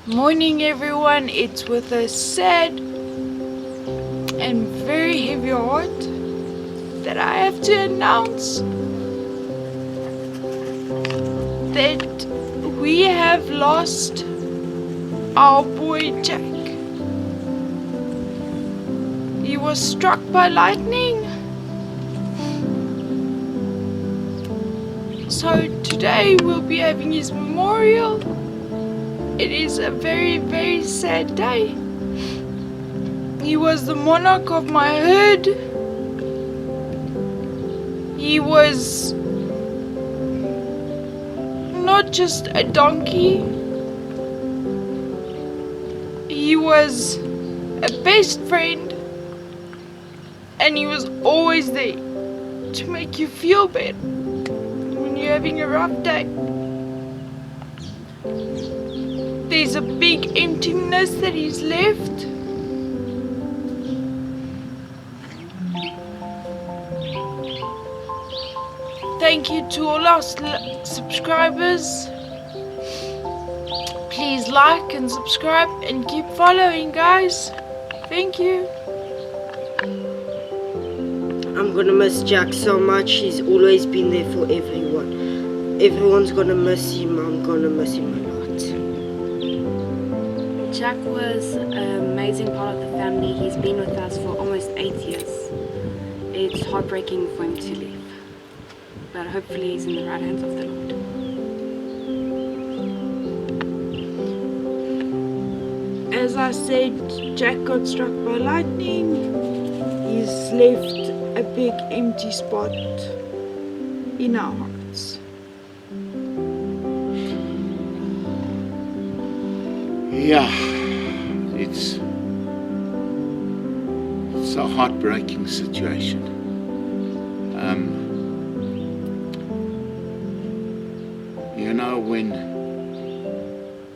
Morning everyone, it's with a sad and very heavy heart that I have to announce that we have lost our boy Jack. He was struck by lightning. So today we'll be having his memorial. It is a very, very sad day. He was the monarch of my herd. He was not just a donkey. He was a best friend. And he was always there to make you feel better when you're having a rough day. There's a big emptiness that he's left. Thank you to all our subscribers. Please like and subscribe and keep following, guys. Thank you. I'm gonna miss Jack so much. He's always been there for everyone. Everyone's gonna miss him. I'm gonna miss him a lot. Jack was an amazing part of the family. He's been with us for almost 8 years. It's heartbreaking for him to leave, but hopefully he's in the right hands of the Lord. As I said, Jack got struck by lightning. He's left a big empty spot in our hearts. Yeah, it's a heartbreaking situation. You know, when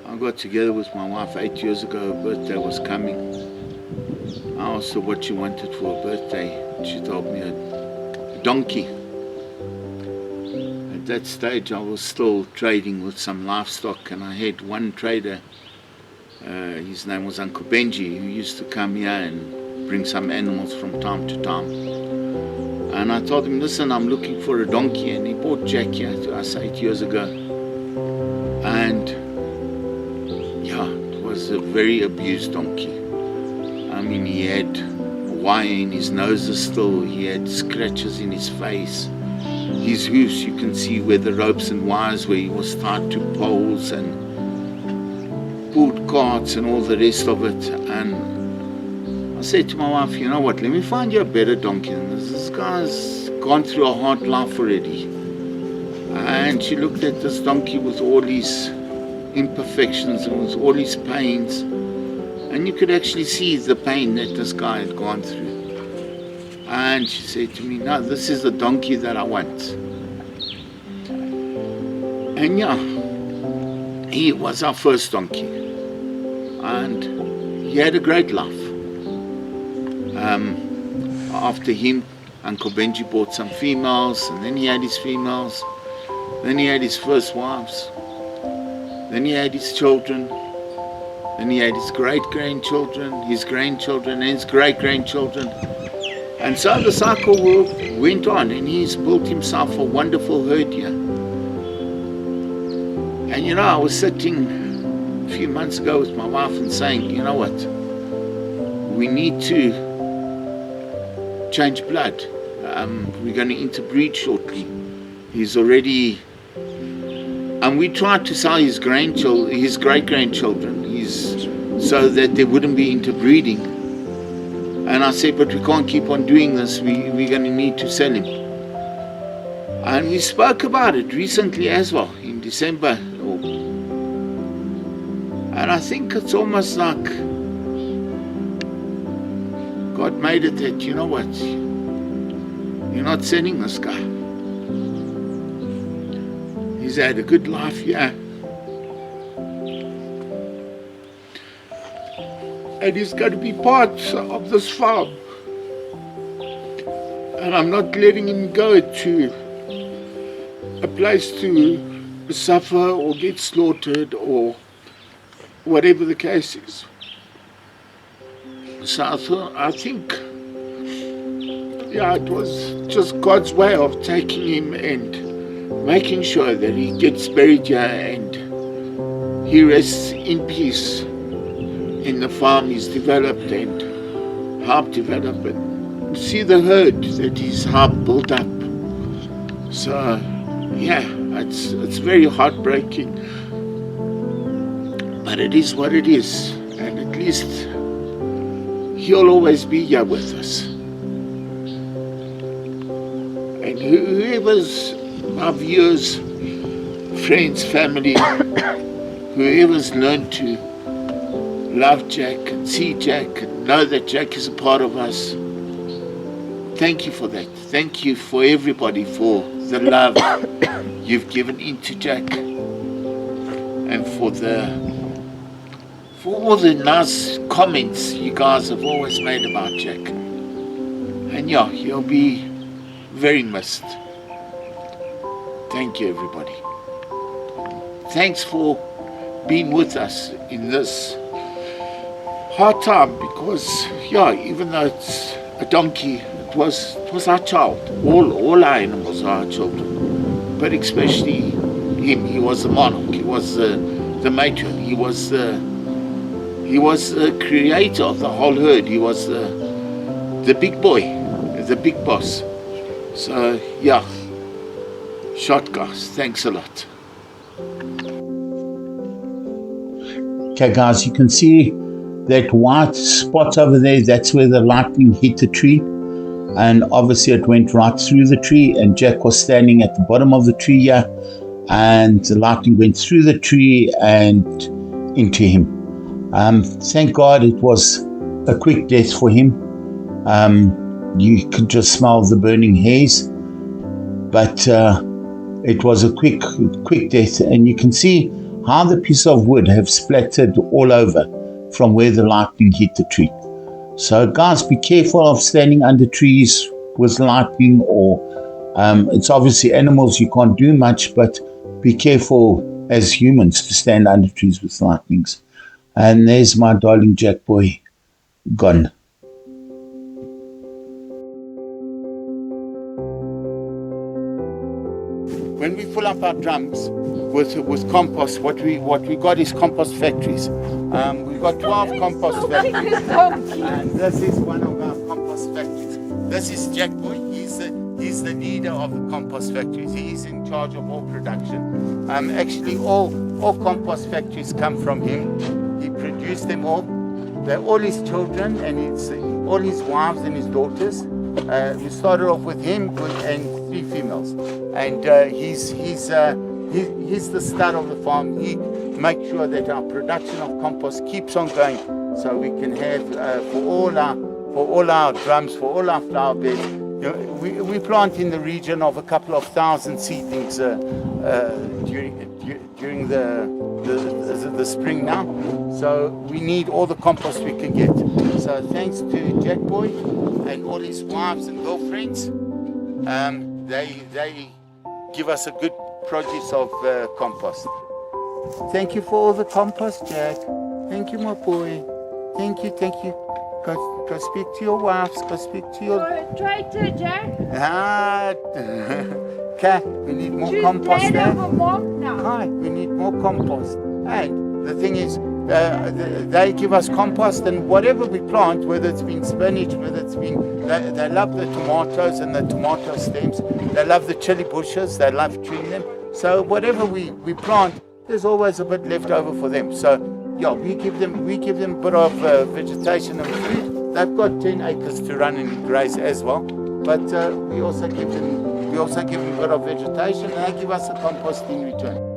I got together with my wife 8 years ago, her birthday was coming. I asked her what she wanted for her birthday. She told me a donkey. At that stage I was still trading with some livestock, and I had one trader, his name was Uncle Benji, who used to come here and bring some animals from time to time. And I told him, listen, I'm looking for a donkey, and he brought Jack here to us 8 years ago. And yeah, it was a very abused donkey. I mean, he had wire in his nose still, he had scratches in his face. His hoofs, you can see where the ropes and wires where he was tied to poles and pulled carts and all the rest of it. And I said to my wife, you know what, let me find you a better donkey than this. This guy's gone through a hard life already. And she looked at this donkey with all his imperfections and with all his pains, and you could actually see the pain that this guy had gone through. And she said to me, no, this is the donkey that I want. And yeah, he was our first donkey, and he had a great life. After him, Uncle Benji bought some females, and then he had his females, then he had his first wives, then he had his children, then he had his great-grandchildren, his grandchildren, and his great-grandchildren. And so the cycle went on, and he's built himself a wonderful herd here. And you know, I was sitting a few months ago with my wife and saying, you know what, we need to change blood. We're going to interbreed shortly. He's already, and we tried to sell his great-grandchildren, so that there wouldn't be interbreeding. And I said, but we can't keep on doing this. We're going to need to sell him. And we spoke about it recently as well, in December. And I think it's almost like God made it that, you know what, you're not selling this guy. He's had a good life here. And he's going to be part of this farm. And I'm not letting him go to a place to suffer or get slaughtered or whatever the case is. So I think, yeah, it was just God's way of taking him and making sure that he gets buried here and he rests in peace in the farm he's developed and helped develop, and see the herd that he's helped build up. So yeah, it's very heartbreaking, but it is what it is, and at least he'll always be here with us. And whoever's my viewers, friends, family, whoever's learned to love Jack and see Jack and know that Jack is a part of us, thank you for that. Thank you for everybody for the love you've given into Jack, and for all the nice comments you guys have always made about Jack. And yeah, he'll be very missed. Thank you, everybody. Thanks for being with us in this hard time, because yeah, even though it's a donkey, it was our child. All our animals are our children, but especially him. He was the monarch. He was the matron. He was the creator of the whole herd. He was the big boy, the big boss. So yeah, shot guys, thanks a lot. Okay guys, you can see that white spot over there, that's where the lightning hit the tree, and obviously it went right through the tree, and Jack was standing at the bottom of the tree here, and the lightning went through the tree and into him. Thank God it was a quick death for him. You could just smell the burning hairs, but it was a quick death, and you can see how the piece of wood have splattered all over from where the lightning hit the tree. So guys, be careful of standing under trees with lightning, or it's obviously animals, you can't do much, but be careful as humans to stand under trees with lightnings. And there's my darling Jack boy gone. When we fill up our drums with compost, what we got is compost factories. We've got 12 compost factories, and this is one of our compost factories. This is Jack Boy. He's the leader of the compost factories. He's in charge of all production. Actually, all compost factories come from him. He produced them all. They're all his children, and it's all his wives and his daughters. We started off with him and 3 females, and he's the star of the farm. He makes sure that our production of compost keeps on going, so we can have for all our drums, for all our flower beds. You know, we plant in the region of a couple of thousand seedlings during the spring now. So we need all the compost we can get. So thanks to Jack Boy and all his wives and girlfriends, they give us a good produce of compost. Thank you for all the compost, Jack. Thank you, my boy. Thank you. Go speak to your wives. Go speak to your... Try to, Jack. Okay, we need more compost there. Now. Hi, we need more compost. And the thing is, they give us compost, and whatever we plant, whether it's been spinach, whether it's been... They love the tomatoes and the tomato stems. They love the chili bushes. They love chewing them. So whatever we plant, there's always a bit left over for them. So yeah, we give them a bit of vegetation and food. They've got 10 acres to run and graze as well. But we also give them a bit of vegetation, and they give us a compost in return.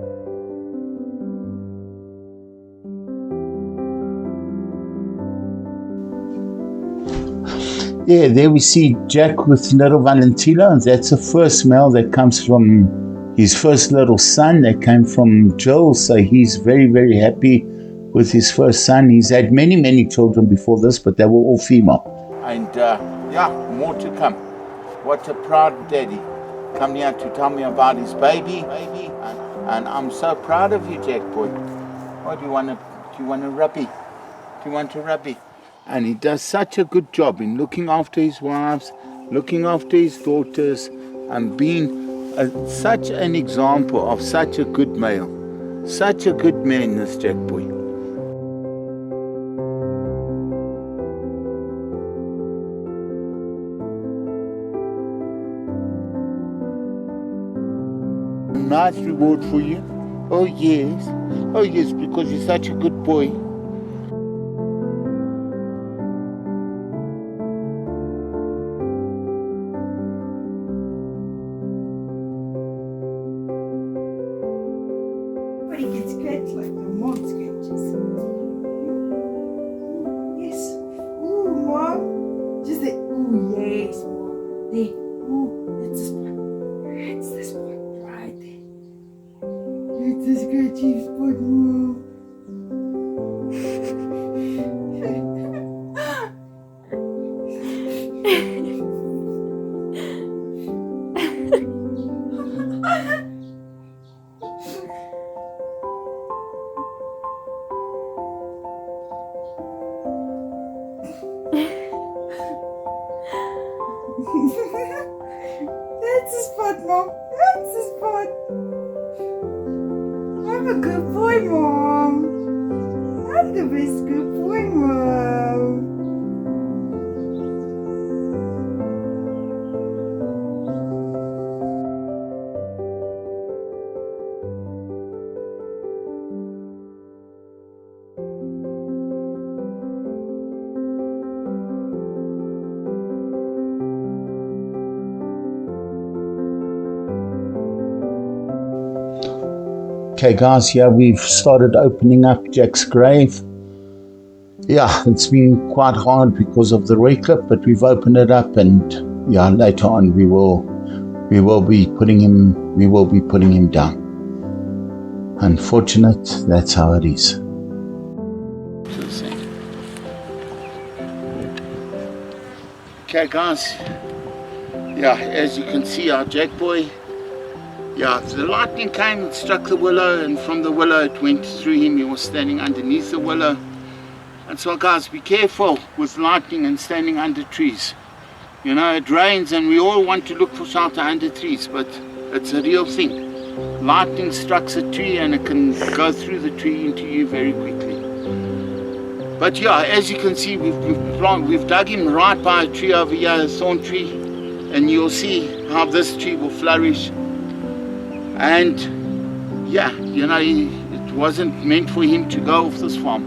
Yeah, there we see Jack with little Valentino, and that's the first male that comes from his first little son that came from Joel. So he's very, very happy with his first son. He's had many, many children before this, but they were all female. And yeah, more to come. What a proud daddy. Come here to tell me about his baby. And I'm so proud of you, Jack boy. What, do you want to Do you want a rubby? Do you want a rubby? And he does such a good job in looking after his wives, looking after his daughters, and being such an example of such a good male. Such a good man, this Jack boy. Nice reward for you. Oh yes. Oh yes, because you're such a good boy. But he gets scratched like the mom scratches. Yes. Ooh, mom. Just say, ooh, yes, mom. There. Ooh, that's the spot. That's the spot right there. It's a scratchy spot, mom. That's the spot, mom. That's the spot. I'm a good boy, mom. I'm the best good boy, mom. Okay guys, yeah, we've started opening up Jack's grave. Yeah, it's been quite hard because of the reclip, but we've opened it up, and yeah, later on we will be putting him down. Unfortunate, that's how it is. Okay guys, yeah, as you can see, our Jack boy, yeah, the lightning came and struck the willow, and from the willow it went through him. He was standing underneath the willow. And so guys, be careful with lightning and standing under trees. You know, it rains and we all want to look for shelter under trees, but it's a real thing. Lightning strikes a tree and it can go through the tree into you very quickly. But yeah, as you can see, we've dug him right by a tree over here, a thorn tree, and you'll see how this tree will flourish. And yeah, you know, it wasn't meant for him to go off this farm.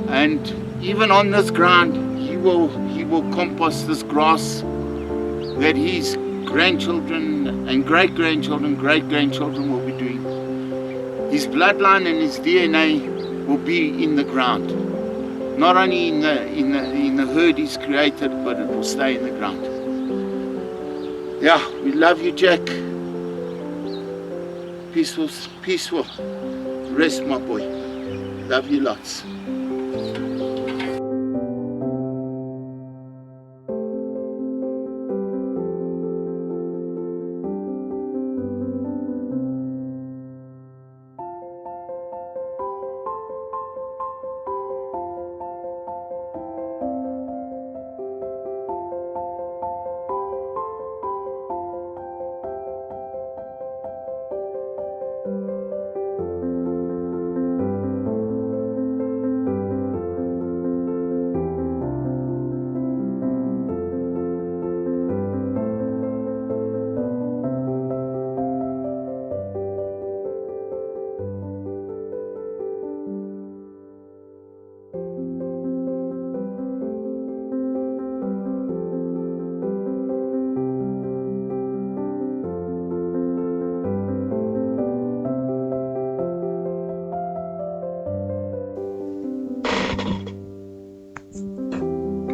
And even on this ground, he will compost this grass that his grandchildren and great-grandchildren will be doing. His bloodline and his DNA will be in the ground. Not only in the herd he's created, but it will stay in the ground. Yeah, we love you, Jack. Peaceful rest, my boy. Love you lots.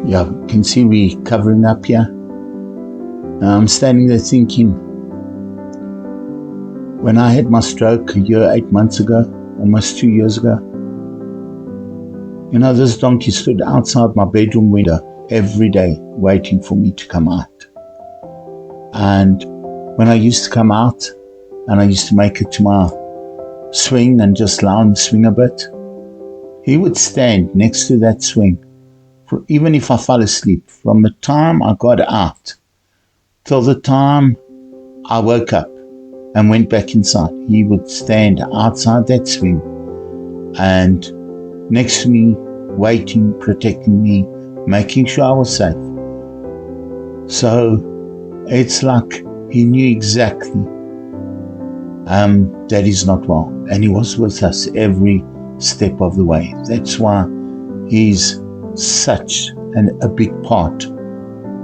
Yeah, you can see we covering up here. I'm standing there thinking, when I had my stroke a year, 8 months ago, almost 2 years ago, you know, this donkey stood outside my bedroom window every day waiting for me to come out. And when I used to come out and I used to make it to my swing and just lie on the swing a bit, he would stand next to that swing, even if I fell asleep, from the time I got out till the time I woke up and went back inside. He would stand outside that swing and next to me, waiting, protecting me, making sure I was safe. So it's like he knew exactly that he's not well, and he was with us every step of the way. That's why he's such a big part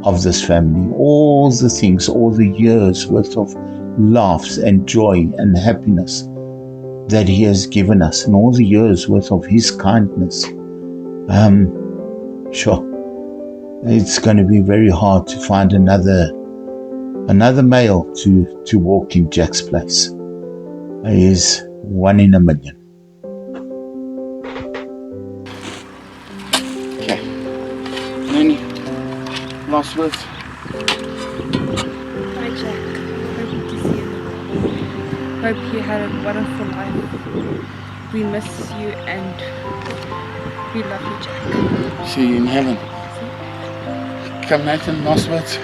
of this family. All the things, all the years worth of laughs and joy and happiness that he has given us, and all the years worth of his kindness. Sure, it's going to be very hard to find another male to walk in Jack's place. He is one in a million. Okay. Any last words? Hi Jack, hope to see you. Hope you had a wonderful life. We miss you and we love you, Jack. See you in heaven. Come, Nathan, last words.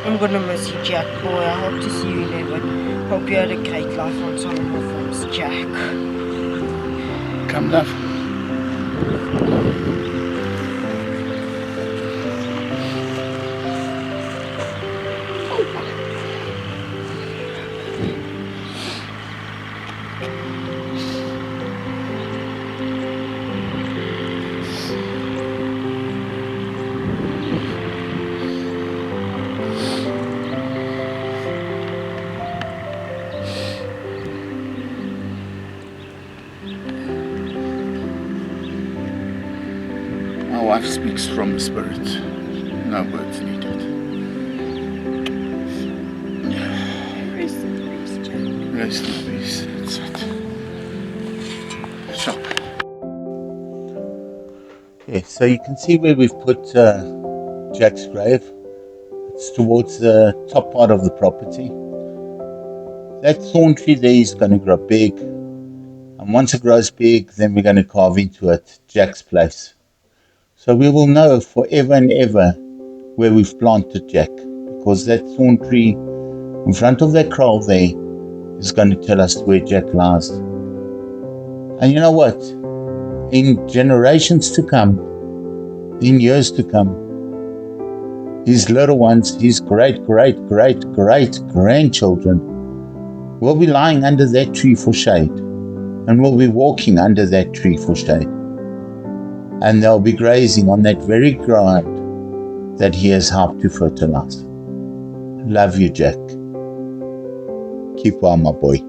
I'm gonna miss you, Jack, boy. I hope to see you in heaven. Hope you had a great life on Solomou Farms, Jack. Come, love. My wife speaks from the spirit. No words needed. Rest in peace, Jack. Rest in peace. That's it. Shop. Yeah, so you can see where we've put Jack's grave. It's towards the top part of the property. That thorn tree there is going to grow big. And once it grows big, then we're going to carve into it Jack's place. So we will know forever and ever where we've planted Jack, because that thorn tree in front of that kraal there is going to tell us where Jack lies. And you know what? In generations to come, in years to come, his little ones, his great grandchildren will be lying under that tree for shade, and will be walking under that tree for shade. And they'll be grazing on that very ground that he has helped to fertilize. Love you, Jack. Keep well, my boy.